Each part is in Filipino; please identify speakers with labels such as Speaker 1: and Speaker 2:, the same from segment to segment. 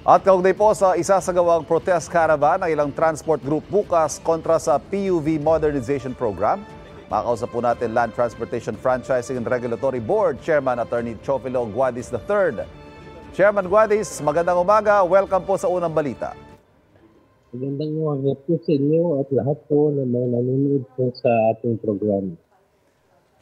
Speaker 1: At kaugnay po sa isasagawang protest caravan ng ilang transport group bukas kontra sa PUV Modernization Program. Makausap po natin Land Transportation Franchising and Regulatory Board Chairman Attorney Chofilo Guadis III. Chairman Guadis, magandang umaga. Welcome po sa unang balita.
Speaker 2: Magandang umaga po sa inyo at lahat po ng mga nanonood po sa ating programa.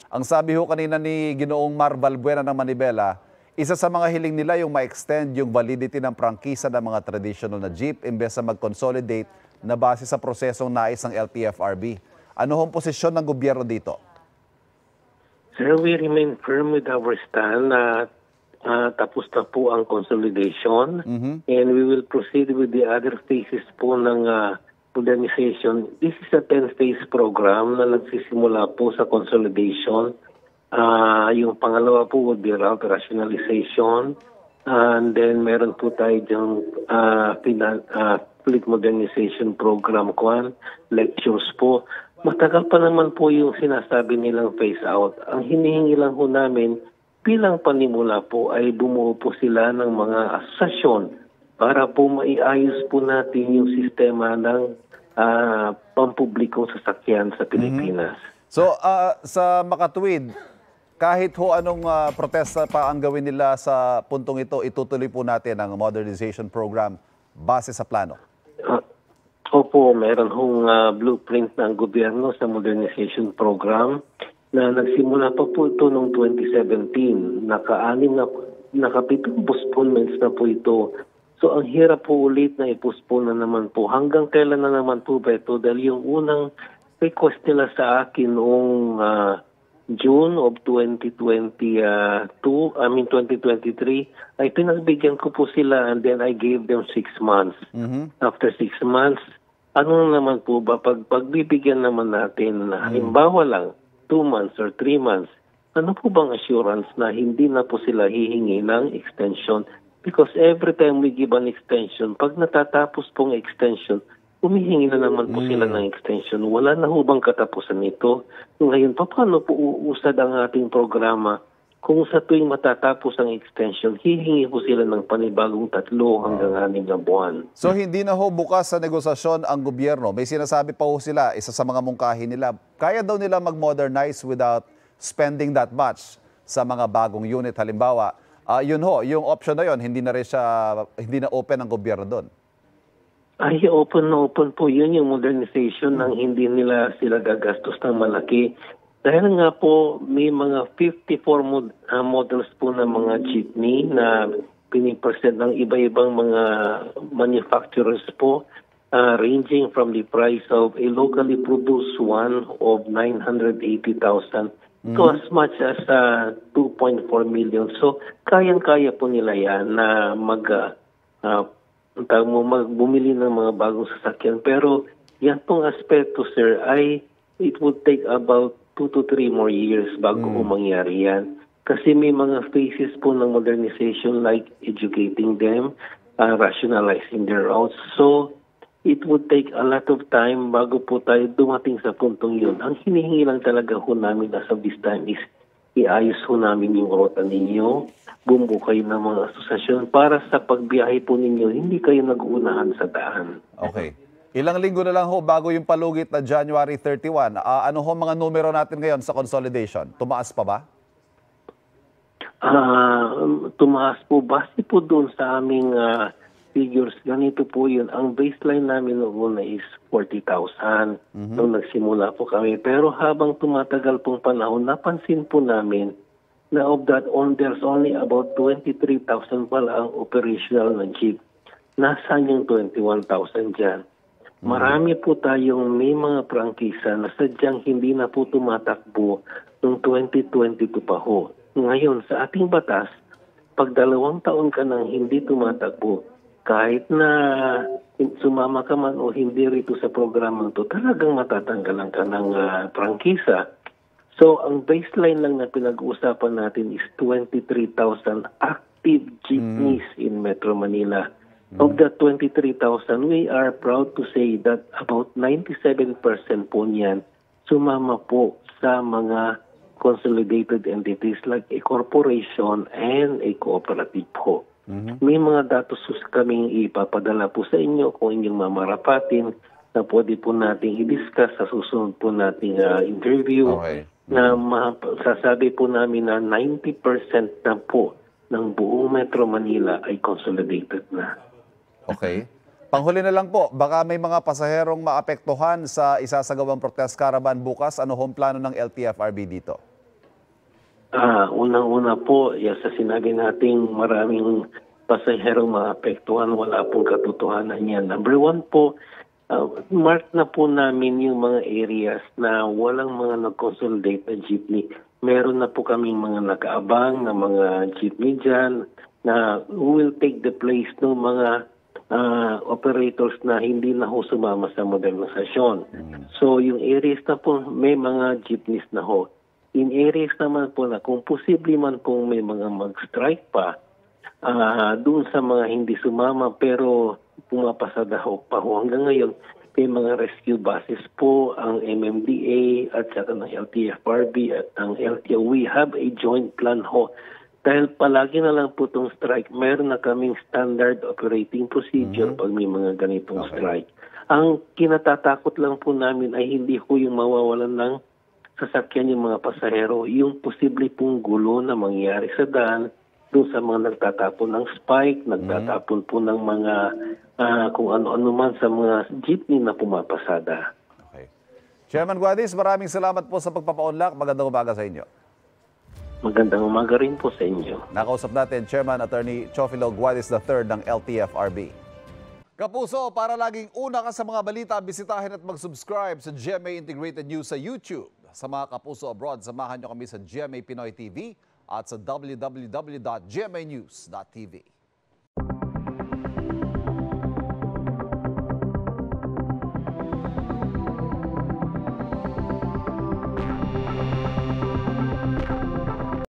Speaker 1: Ang sabi ho kanina ni Ginoong Mar Balbuena ng Manibela, isa sa mga hiling nila yung ma-extend yung validity ng prangkisa ng mga traditional na jeep imbes na mag-consolidate na base sa prosesong nais ng LTFRB. Ano hong posisyon ng gobyerno dito?
Speaker 2: Sir, we remain firm with our stand na tapos na po ang consolidation and we will proceed with the other phases po ng modernization. This is a 10-phase program na nagsisimula po sa consolidation. Yung pangalawa po would be route rationalization, and then meron po tayo diyang fleet modernization program, lectures po. Matagal pa naman po yung sinasabi nilang phase out. Ang hinihingi lang po namin bilang panimula po ay bumuo po sila ng mga asosasyon para po maiayos po natin yung sistema ng pampublikong sasakyan sa Pilipinas.
Speaker 1: So sa makatuwid, kahit ho anong protesta pa ang gawin nila sa puntong ito, itutuloy po natin ang modernization program base sa plano.
Speaker 2: Opo, meron hong blueprint ng gobyerno sa modernization program na nagsimula pa po ito noong 2017. Nakapitong postponements na po ito. So ang hirap po ulit na i-postpone na naman po. Hanggang kailan na naman po ba ito? Dahil yung unang request nila sa akin noong June of 2023 ay pinagbigyan ko po sila and then I gave them 6 months. After 6 months, ano naman po ba pagbibigyan naman natin na halimbawa lang 2 months or 3 months, ano po bang assurance na hindi na po sila hihingi ng extension? Because every time we give an extension, pag natatapos pong extension, humihingi na naman po sila ng extension. Wala na ho bang katapusan nito? Ngayon, paano po uusad ang ating programa kung sa tuwing matatapos ang extension, hihingi po sila ng panibagong 3 hanggang 6 na buwan?
Speaker 1: So hindi na ho bukas sa negosasyon ang gobyerno. May sinasabi pa ho sila, isa sa mga mungkahi nila, kaya daw nila mag-modernize without spending that much sa mga bagong unit. Halimbawa, yun ho, yung option na yun, hindi na open ang gobyerno doon.
Speaker 2: Ay, open na open po yun, yung modernization ng hindi nila sila gagastos ng malaki. Dahil nga po, may mga 54 models po ng mga jeepney na pinipresent ng iba-ibang mga manufacturers po, ranging from the price of a locally produced one of 980,000 to as much as 2.4 million. So, kayang-kaya po nila yan na bumili ng mga bagong sasakyan. Pero yan pong aspekto, sir, ay it would take about 2 to 3 more years bago mangyari yan. Kasi may mga phases po ng modernization like educating them, rationalizing their routes. So, it would take a lot of time bago po tayo dumating sa puntong yun. Ang hinihingi lang talaga ho namin as of this time is iayos ho namin yung rota ninyo, bumuo kayo ng mga asosasyon para sa pagbiyahe po ninyo, hindi kayo nag-uunahan sa daan.
Speaker 1: Okay. Ilang linggo na lang ho bago yung palugit na January 31. Ano ho mga numero natin ngayon sa consolidation? Tumaas pa ba?
Speaker 2: Tumaas po. Base po doon sa aming figures, ganito po yun. Ang baseline namin noon is 40,000 nung nagsimula po kami. Pero habang tumatagal pong panahon, napansin po namin na of that, there's only about 23,000 pala ang operational na jeep. Nasaan yung 21,000 dyan? Marami po tayong may mga prangkisa na sadyang hindi na po tumatakbo noong 2022 pa ho. Ngayon, sa ating batas, pag 2 taon ka nang hindi tumatakbo, kahit na sumama ka man o hindi rito sa programang to, talagang matatanggalan ka ng prangkisa. So, ang baseline lang na pinag-uusapan natin is 23,000 active jeepneys in Metro Manila. Of that 23,000, we are proud to say that about 97% po niyan sumama po sa mga consolidated entities like a corporation and a cooperative po. May mga datos kaming ipapadala po sa inyo kung inyong mamarapatin na pwede po nating i-discuss sa susunod po nating interview.
Speaker 1: Okay.
Speaker 2: Na sasabi po namin na 90% na po ng buong Metro Manila ay consolidated na.
Speaker 1: Okay. Panghuli na lang po, baka may mga pasaherong maapektuhan sa isasagawang protest caravan bukas. Ano hong plano ng LTFRB dito?
Speaker 2: Unang-una po, sa sinabi nating maraming pasaherong maapektuhan, wala pong katotohanan yan. Number one po, mark na po namin yung mga areas na walang mga nag-consolidate na jeepney. Meron na po kaming mga nakaabang na mga jeepney dyan na will take the place ng mga operators na hindi na ho sumama sa modernisasyon. So yung areas na po may mga jeepneys na ho. In areas naman po na kung posible man kung may mga mag-strike pa, doon sa mga hindi sumama pero pumapasada pa ho hanggang ngayon, may mga rescue buses po ang MMDA at saka ng LTFRB at ang LTO. We have a joint plan ho. Dahil palagi na lang po itong strike, meron na kaming standard operating procedure pag may mga ganitong strike. Ang kinatatakot lang po namin ay hindi ko yung mawawalan ng sasakyan yung mga pasahero, yung posible pong gulo na mangyari sa daan, doon sa mga nagtatapon ng spike, nagtatapon po ng mga kung ano-ano man sa mga jeepney na pumapasada.
Speaker 1: Okay. Chairman Guadis, maraming salamat po sa pagpapaunlak. Magandang umaga sa inyo.
Speaker 2: Magandang umaga rin po sa inyo.
Speaker 1: Nakausap natin Chairman Attorney Chofilo Guadis III ng LTFRB. Kapuso, para laging una ka sa mga balita, bisitahin at mag-subscribe sa GMA Integrated News sa YouTube. Sa mga kapuso abroad, samahan nyo kami sa GMA Pinoy TV at sa www.gmanews.tv.